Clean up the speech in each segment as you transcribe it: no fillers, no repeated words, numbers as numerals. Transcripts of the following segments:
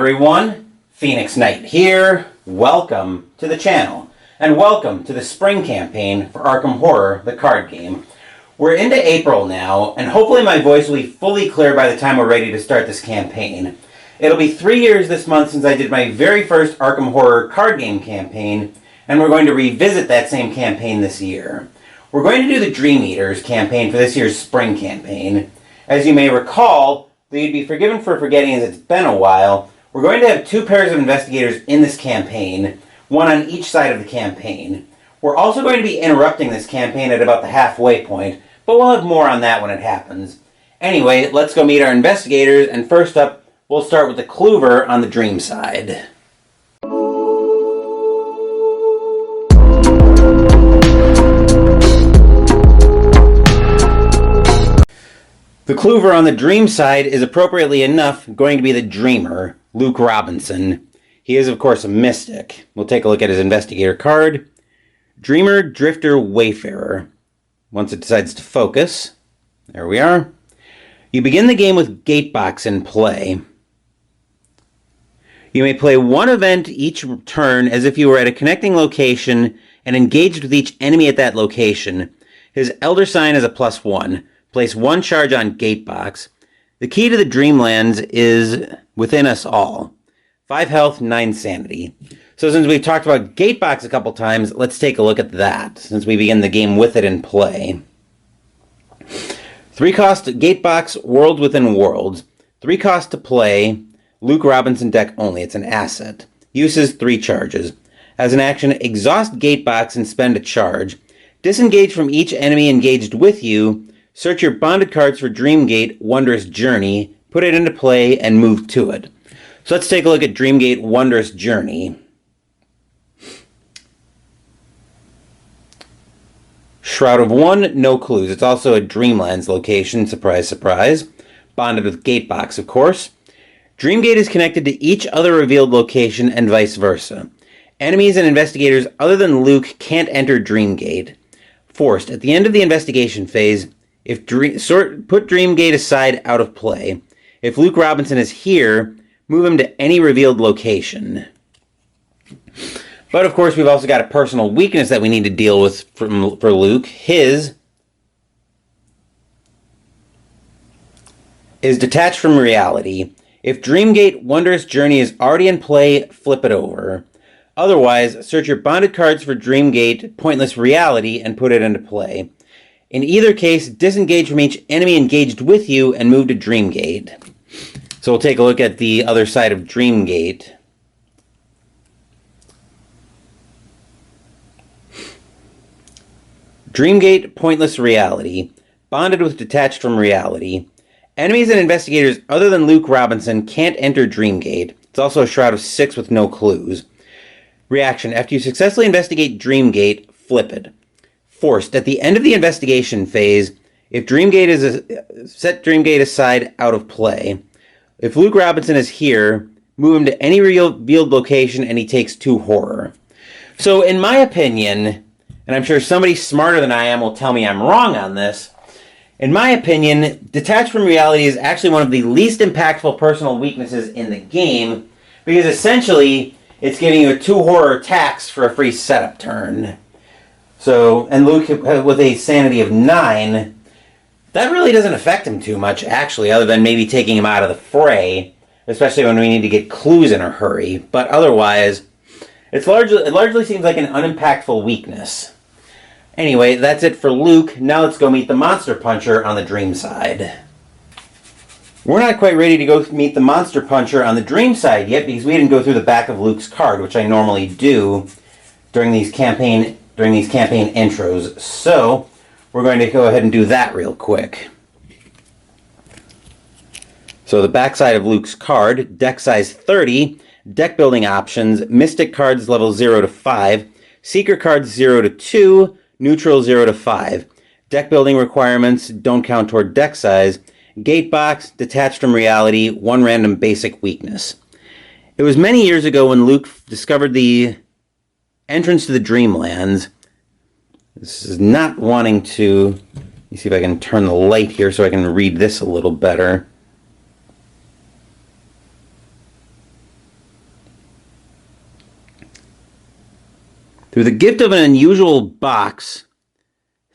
everyone, Phoenix Knight here. Welcome to the channel, and welcome to the spring campaign for Arkham Horror, the card game. We're into April now, and hopefully my voice will be fully clear by the time we're ready to start this campaign. It'll be 3 years this month since I did my very first Arkham Horror card game campaign, and we're going to revisit that same campaign this year. We're going to do the Dream Eaters campaign for this year's spring campaign. As you may recall, though you'd be forgiven for forgetting as it's been a while, we're going to have 2 pairs of investigators in this campaign, one on each side of the campaign. We're also going to be interrupting this campaign at about the halfway point, but we'll have more on that when it happens. Anyway, let's go meet our investigators, and first up, we'll start with the Clover on the Dream side. The Clover on the Dream side is, appropriately enough, going to be the Dreamer, Luke Robinson. He is, of course, a mystic. We'll take a look at his investigator card. Dreamer, Drifter, Wayfarer. Once it decides to focus, there we are. You begin the game with Gatebox in play. You may play one event each turn as if you were at a connecting location and engaged with each enemy at that location. His Elder Sign is a +1. Place 1 charge on Gatebox. The key to the Dreamlands is within us all. 5 health, 9 sanity. So since we've talked about Gatebox a couple times, let's take a look at that, since we begin the game with it in play. 3 cost Gatebox, World Within Worlds. 3 cost to play, Luke Robinson deck only. It's an asset. Uses 3 charges. As an action, exhaust Gatebox and spend a charge. Disengage from each enemy engaged with you. Search your bonded cards for Dreamgate Wondrous Journey, put it into play, and move to it. So let's take a look at Dreamgate Wondrous Journey. Shroud of One, no clues. It's also a Dreamlands location, surprise, surprise. Bonded with Gatebox, of course. Dreamgate is connected to each other revealed location and vice versa. Enemies and investigators other than Luke can't enter Dreamgate. Forced. At the end of the investigation phase, put Dreamgate aside out of play. If Luke Robinson is here, move him to any revealed location. But of course, we've also got a personal weakness that we need to deal with for Luke. His is detached from reality. If Dreamgate Wondrous Journey is already in play, flip it over. Otherwise, search your bonded cards for Dreamgate Pointless Reality and put it into play. In either case, disengage from each enemy engaged with you and move to Dreamgate. So we'll take a look at the other side of Dreamgate. Dreamgate Pointless Reality. Bonded with Detached from Reality. Enemies and investigators other than Luke Robinson can't enter Dreamgate. It's also a Shroud of 6 with no clues. Reaction. After you successfully investigate Dreamgate, flip it. Forced. At the end of the investigation phase, if Dreamgate is set Dreamgate aside out of play. If Luke Robinson is here, move him to any revealed location and he takes 2 horror. So in my opinion, and I'm sure somebody smarter than I am will tell me I'm wrong on this, in my opinion, detached from reality is actually one of the least impactful personal weaknesses in the game, because essentially it's giving you a 2 horror tax for a free setup turn. So, and Luke with a sanity of 9, that really doesn't affect him too much, actually, other than maybe taking him out of the fray, especially when we need to get clues in a hurry. But otherwise, it largely seems like an unimpactful weakness. Anyway, that's it for Luke. Now let's go meet the Monster Puncher on the Dream side. We're not quite ready to go meet the Monster Puncher on the Dream side yet, because we didn't go through the back of Luke's card, which I normally do during these campaign intros. So we're going to go ahead and do that real quick. So the backside of Luke's card, deck size 30, deck building options, Mystic cards level 0 to 5, Seeker cards 0 to 2, Neutral 0 to 5. Deck building requirements don't count toward deck size. Gatebox, detached from reality, 1 random basic weakness. It was many years ago when Luke discovered the entrance to the Dreamlands. This is not wanting to... Let me see if I can turn the light here so I can read this a little better. Through the gift of an unusual box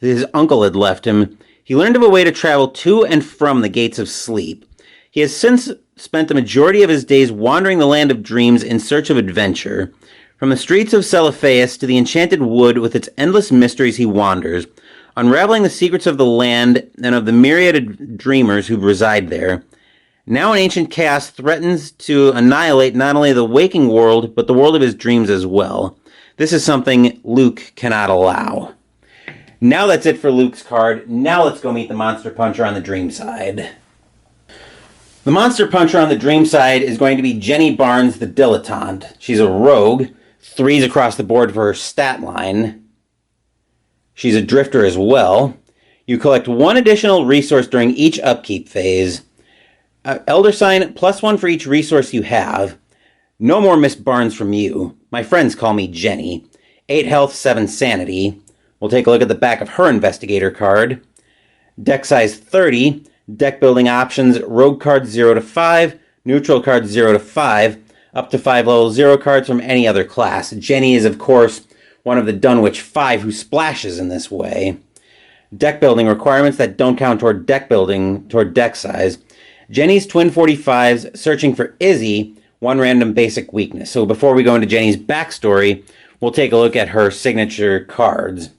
that his uncle had left him, he learned of a way to travel to and from the gates of sleep. He has since spent the majority of his days wandering the land of dreams in search of adventure. From the streets of Celophaeus to the enchanted wood with its endless mysteries he wanders, unraveling the secrets of the land and of the myriad dreamers who reside there. Now an ancient chaos threatens to annihilate not only the waking world, but the world of his dreams as well. This is something Luke cannot allow. Now that's it for Luke's card. Now let's go meet the Monster Puncher on the dream side. The Monster Puncher on the dream side is going to be Jenny Barnes the Dilettante. She's a rogue, 3s across the board for her stat line. She's a drifter as well. You collect 1 additional resource during each upkeep phase. Elder Sign, +1 for each resource you have. No more Miss Barnes from you. My friends call me Jenny. 8 health, 7 sanity. We'll take a look at the back of her investigator card. Deck size 30. Deck building options, rogue cards 0 to 5, neutral cards 0 to 5, up to 5 level 0 cards from any other class. Jenny is, of course, one of the Dunwich 5 who splashes in this way. Deck building requirements that don't count toward deck building, toward deck size. Jenny's twin 45s, searching for Izzy, 1 random basic weakness. So before we go into Jenny's backstory, we'll take a look at her signature cards.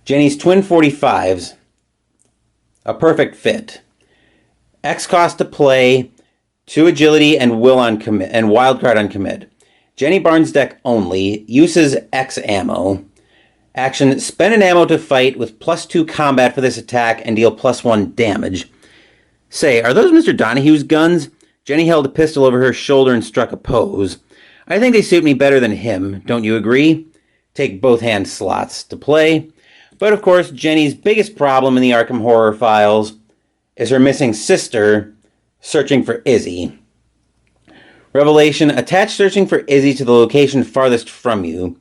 Jenny's twin 45s, a perfect fit. X cost to play, 2 agility and will on commit, and wild card on commit. Jenny Barnes deck only, uses X ammo. Action, spend an ammo to fight with +2 combat for this attack and deal +1 damage. Say, are those Mr. Donahue's guns? Jenny held a pistol over her shoulder and struck a pose. I think they suit me better than him, don't you agree? Take both hand slots to play. But of course, Jenny's biggest problem in the Arkham Horror files is her missing sister, searching for Izzy. Revelation, attach searching for Izzy to the location farthest from you.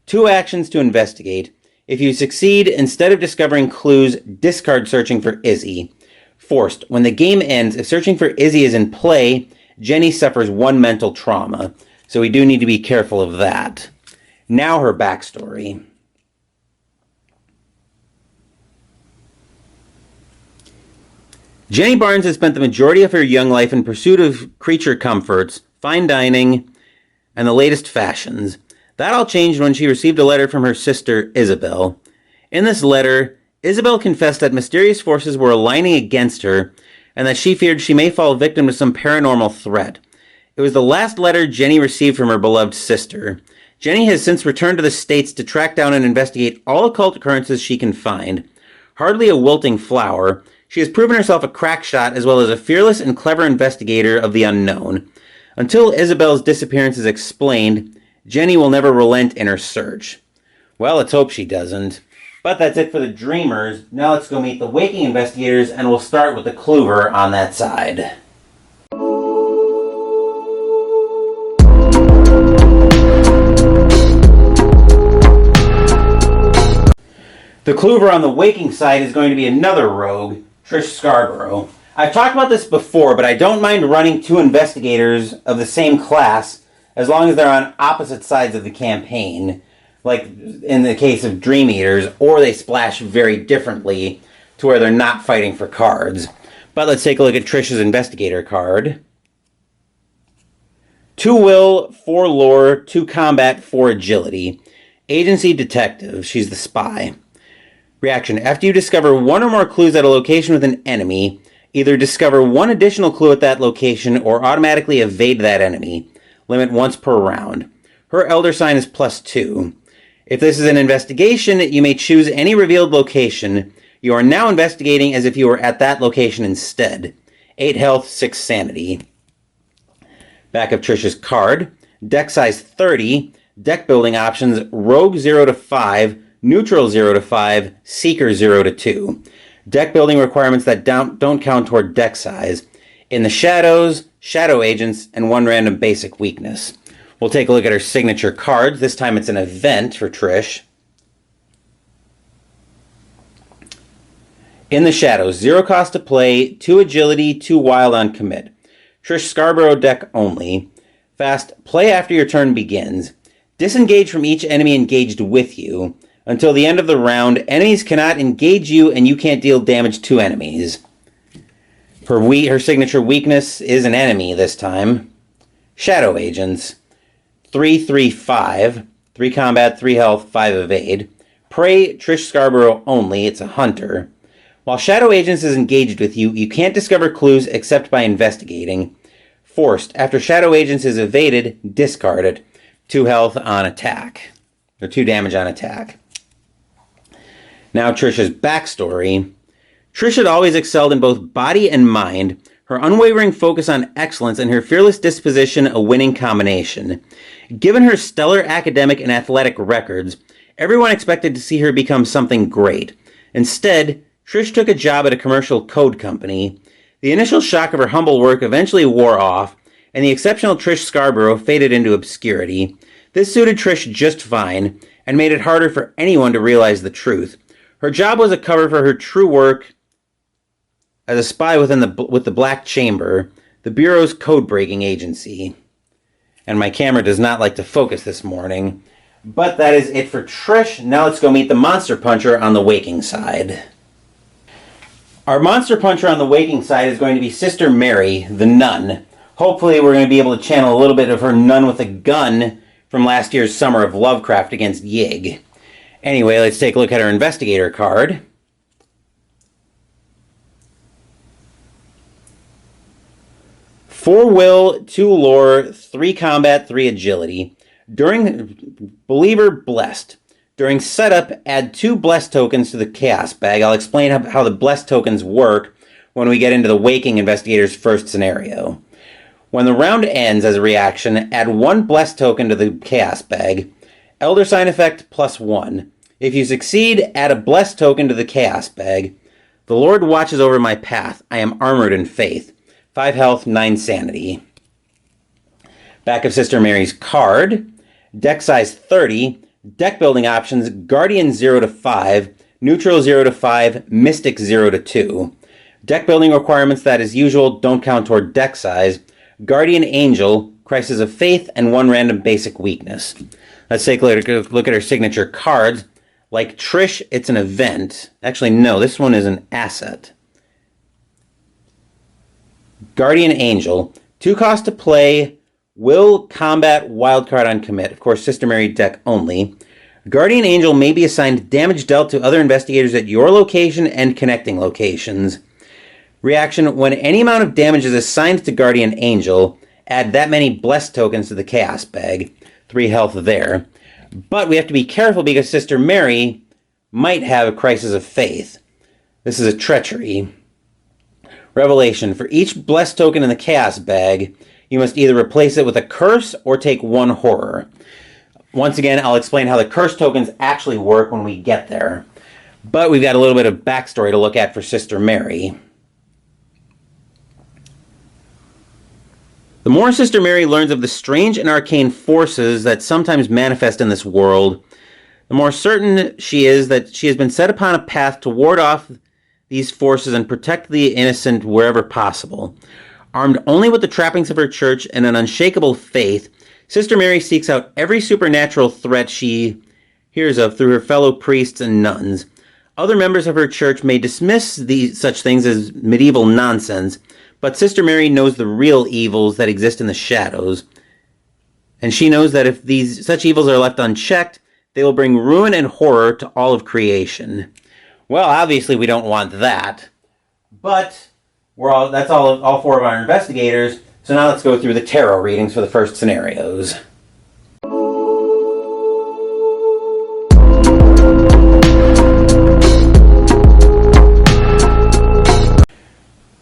2 actions to investigate. If you succeed, instead of discovering clues, discard searching for Izzy. Forced, when the game ends, if searching for Izzy is in play, Jenny suffers 1 mental trauma. So we do need to be careful of that. Now her backstory. Jenny Barnes has spent the majority of her young life in pursuit of creature comforts, fine dining, and the latest fashions. That all changed when she received a letter from her sister, Isabel. In this letter, Isabel confessed that mysterious forces were aligning against her, and that she feared she may fall victim to some paranormal threat. It was the last letter Jenny received from her beloved sister. Jenny has since returned to the States to track down and investigate all occult occurrences she can find. Hardly a wilting flower, she has proven herself a crack shot as well as a fearless and clever investigator of the unknown. Until Isabel's disappearance is explained, Jenny will never relent in her search. Well, let's hope she doesn't. But that's it for the Dreamers. Now let's go meet the Waking Investigators, and we'll start with the Kluver on that side. The Kluver on the Waking side is going to be another rogue, Trish Scarborough. I've talked about this before, but I don't mind running 2 investigators of the same class as long as they're on opposite sides of the campaign, like in the case of Dream Eaters, or they splash very differently to where they're not fighting for cards. But let's take a look at Trish's investigator card. 2 will, 4 lore, 2 combat, 4 agility. Agency detective, she's the spy. Reaction, after you discover 1 or more clues at a location with an enemy, either discover 1 additional clue at that location or automatically evade that enemy. Limit once per round. Her elder sign is +2. If this is an investigation, you may choose any revealed location. You are now investigating as if you were at that location instead. 8 health, 6 sanity. Back of Trish's card. Deck size 30. Deck building options, Rogue 0 to 5, Neutral 0 to 5, Seeker 0 to 2. Deck building requirements that don't count toward deck size. In the shadows, shadow agents, and 1 random basic weakness. We'll take a look at her signature cards. This time it's an event for Trish. In the shadows, 0 cost to play, 2 agility, 2 wild on commit. Trish Scarborough deck only. Fast, play after your turn begins. Disengage from each enemy engaged with you. Until the end of the round, enemies cannot engage you and you can't deal damage to enemies. Her signature weakness is an enemy this time. Shadow Agents. 3/3/5. 3 combat, 3 health, 5 evade. Prey, Trish Scarborough only. It's a hunter. While Shadow Agents is engaged with you, you can't discover clues except by investigating. Forced. After Shadow Agents is evaded, discard it. 2 health on attack. Or 2 damage on attack. Now Trish's backstory. Trish had always excelled in both body and mind, her unwavering focus on excellence and her fearless disposition a winning combination. Given her stellar academic and athletic records, everyone expected to see her become something great. Instead, Trish took a job at a commercial code company. The initial shock of her humble work eventually wore off, and the exceptional Trish Scarborough faded into obscurity. This suited Trish just fine, and made it harder for anyone to realize the truth. Her job was a cover for her true work as a spy with the Black Chamber, the Bureau's code-breaking agency. And my camera does not like to focus this morning. But that is it for Trish. Now let's go meet the Monster Puncher on the waking side. Our Monster Puncher on the waking side is going to be Sister Mary, the nun. Hopefully we're going to be able to channel a little bit of her nun with a gun from last year's Summer of Lovecraft against Yig. Anyway, let's take a look at our investigator card. 4 will, 2 lore, 3 combat, 3 agility. During Believer Blessed. During setup, add 2 blessed tokens to the Chaos Bag. I'll explain how the blessed tokens work when we get into the Waking Investigator's first scenario. When the round ends as a reaction, add 1 blessed token to the Chaos Bag. Elder Sign effect +1. If you succeed, add a blessed token to the Chaos Bag. The Lord watches over my path. I am armored in faith. 5 health, 9 sanity. Back of Sister Mary's card. Deck size 30. Deck building options, Guardian 0 to 5, Neutral 0 to 5, Mystic 0 to 2. Deck building requirements that, as usual, don't count toward deck size. Guardian Angel, Crisis of Faith, and 1 random basic weakness. Let's take a look at her signature cards. Like Trish, it's an event. Actually, no, this one is an asset. Guardian Angel, 2 cost to play, will, combat, wildcard on commit. Of course, Sister Mary deck only. Guardian Angel may be assigned damage dealt to other investigators at your location and connecting locations. Reaction, when any amount of damage is assigned to Guardian Angel, add that many blessed tokens to the Chaos Bag. 3 health there. But we have to be careful because Sister Mary might have a Crisis of Faith. This is a treachery. Revelation, for each blessed token in the Chaos Bag, you must either replace it with a curse or take 1 horror. Once again, I'll explain how the curse tokens actually work when we get there. But we've got a little bit of backstory to look at for Sister Mary. The more Sister Mary learns of the strange and arcane forces that sometimes manifest in this world, the more certain she is that she has been set upon a path to ward off these forces and protect the innocent wherever possible. Armed only with the trappings of her church and an unshakable faith, Sister Mary seeks out every supernatural threat she hears of through her fellow priests and nuns. Other members of her church may dismiss such things as medieval nonsense, but Sister Mary knows the real evils that exist in the shadows. And she knows that if such evils are left unchecked, they will bring ruin and horror to all of creation. Well, obviously we don't want that, but that's all 4 of our investigators. So now let's go through the tarot readings for the first scenarios.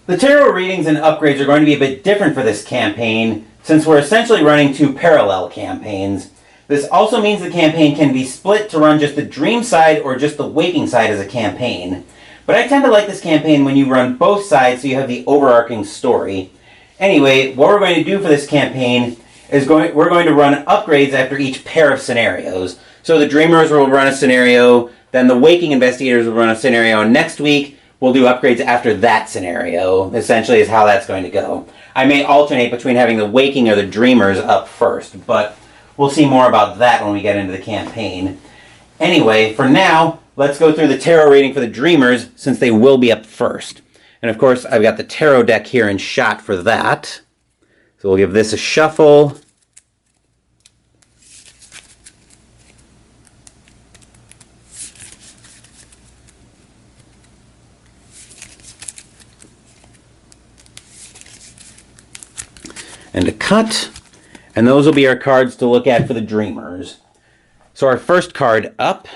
The tarot readings and upgrades are going to be a bit different for this campaign, since we're essentially running 2 parallel campaigns. This also means the campaign can be split to run just the dream side or just the waking side as a campaign. But I tend to like this campaign when you run both sides so you have the overarching story. Anyway, what we're going to do for this campaign is we're going to run upgrades after each pair of scenarios. So the Dreamers will run a scenario, then the Waking Investigators will run a scenario, and next week we'll do upgrades after that scenario, essentially is how that's going to go. I may alternate between having the Waking or the Dreamers up first, but we'll see more about that when we get into the campaign. Anyway, for now, let's go through the tarot reading for the Dreamers, since they will be up first. And of course, I've got the tarot deck here in shot for that. So we'll give this a shuffle. And a cut. And those will be our cards to look at for the Dreamers. So our first card up.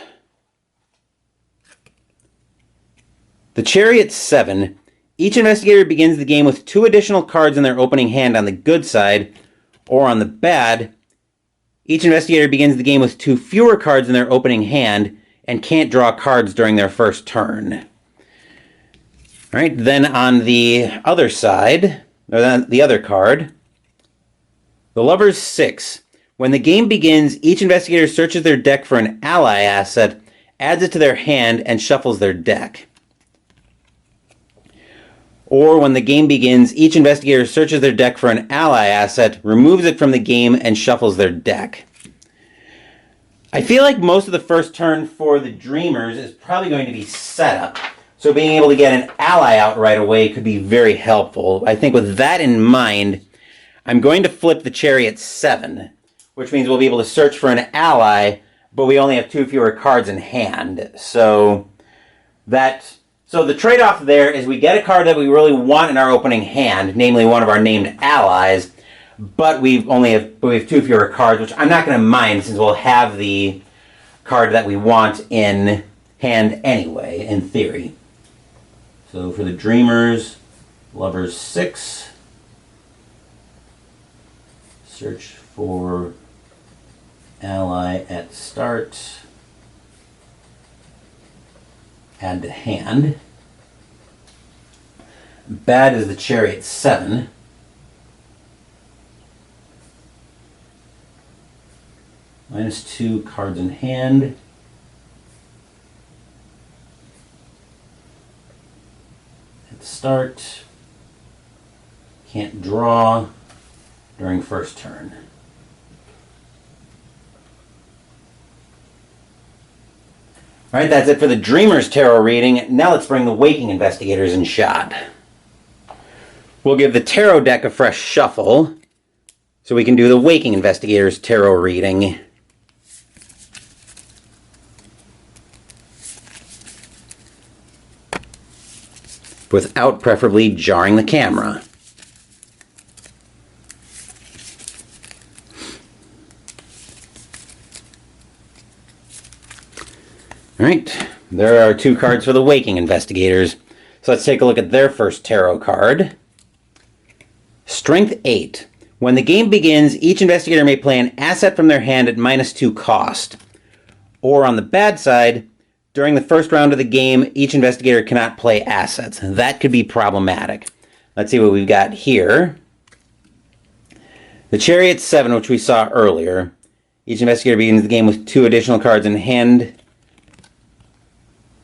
The Chariot 7. Each investigator begins the game with 2 additional cards in their opening hand on the good side, or on the bad. Each investigator begins the game with 2 fewer cards in their opening hand and can't draw cards during their first turn. All right, then on the other side, or the other card, the Lover's 6. When the game begins, each investigator searches their deck for an ally asset, adds it to their hand, and shuffles their deck. Or when the game begins, each investigator searches their deck for an ally asset, removes it from the game, and shuffles their deck. I feel like most of the first turn for the Dreamers is probably going to be setup. So being able to get an ally out right away could be very helpful. I think with that in mind, I'm going to flip the Chariot 7, which means we'll be able to search for an ally, but we only have 2 fewer cards in hand. So the trade-off there is we get a card that we really want in our opening hand, namely one of our named allies, but we have 2 fewer cards, which I'm not going to mind since we'll have the card that we want in hand anyway, in theory. So for the Dreamers, Lover's 6. Search for ally at start. Add to hand. Bad is the Chariot 7. -2 cards in hand. At start. Can't draw during first turn. All right, that's it for the Dreamers tarot reading. Now let's bring the Waking Investigators in shot. We'll give the tarot deck a fresh shuffle so we can do the Waking Investigators tarot reading. Without preferably jarring the camera. All right, there are 2 cards for the Waking Investigators. So let's take a look at their first tarot card. Strength 8. When the game begins, each investigator may play an asset from their hand at -2 cost. Or on the bad side, during the first round of the game, each investigator cannot play assets. That could be problematic. Let's see what we've got here. The Chariot 7, which we saw earlier. Each investigator begins the game with 2 additional cards in hand.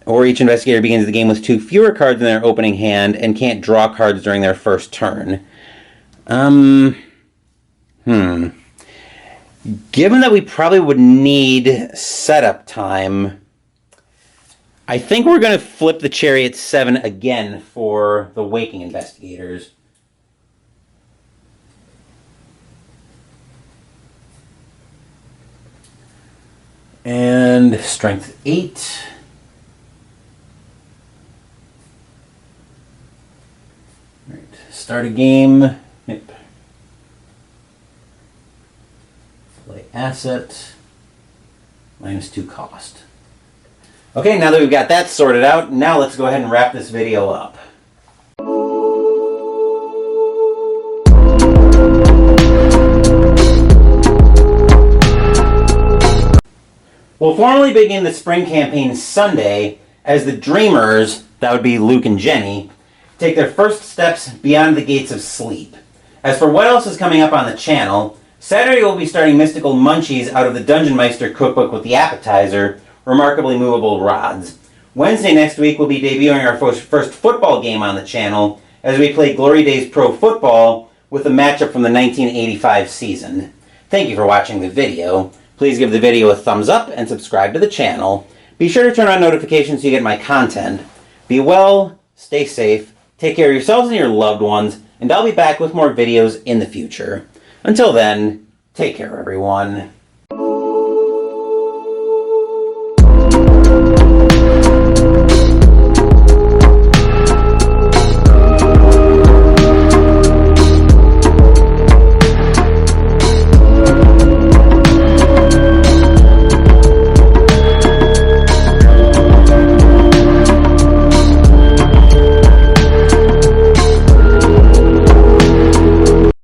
Or each investigator begins the game with 2 fewer cards in their opening hand and can't draw cards during their first turn. Given that we probably would need setup time, I think we're going to flip the Chariot 7 again for the Waking Investigators. And Strength 8. Right, start a game. Yep. Play asset. -2 cost. Okay, now that we've got that sorted out, now let's go ahead and wrap this video up. We'll formally begin the spring campaign Sunday as the Dreamers, that would be Luke and Jenny, take their first steps beyond the gates of sleep. As for what else is coming up on the channel, Saturday we'll be starting Mystical Munchies out of the Dungeon Meister cookbook with the appetizer, Remarkably Movable Rods. Wednesday next week we'll be debuting our first football game on the channel as we play Glory Days Pro Football with a matchup from the 1985 season. Thank you for watching the video. Please give the video a thumbs up and subscribe to the channel. Be sure to turn on notifications so you get my content. Be well, stay safe, take care of yourselves and your loved ones, and I'll be back with more videos in the future. Until then, take care everyone.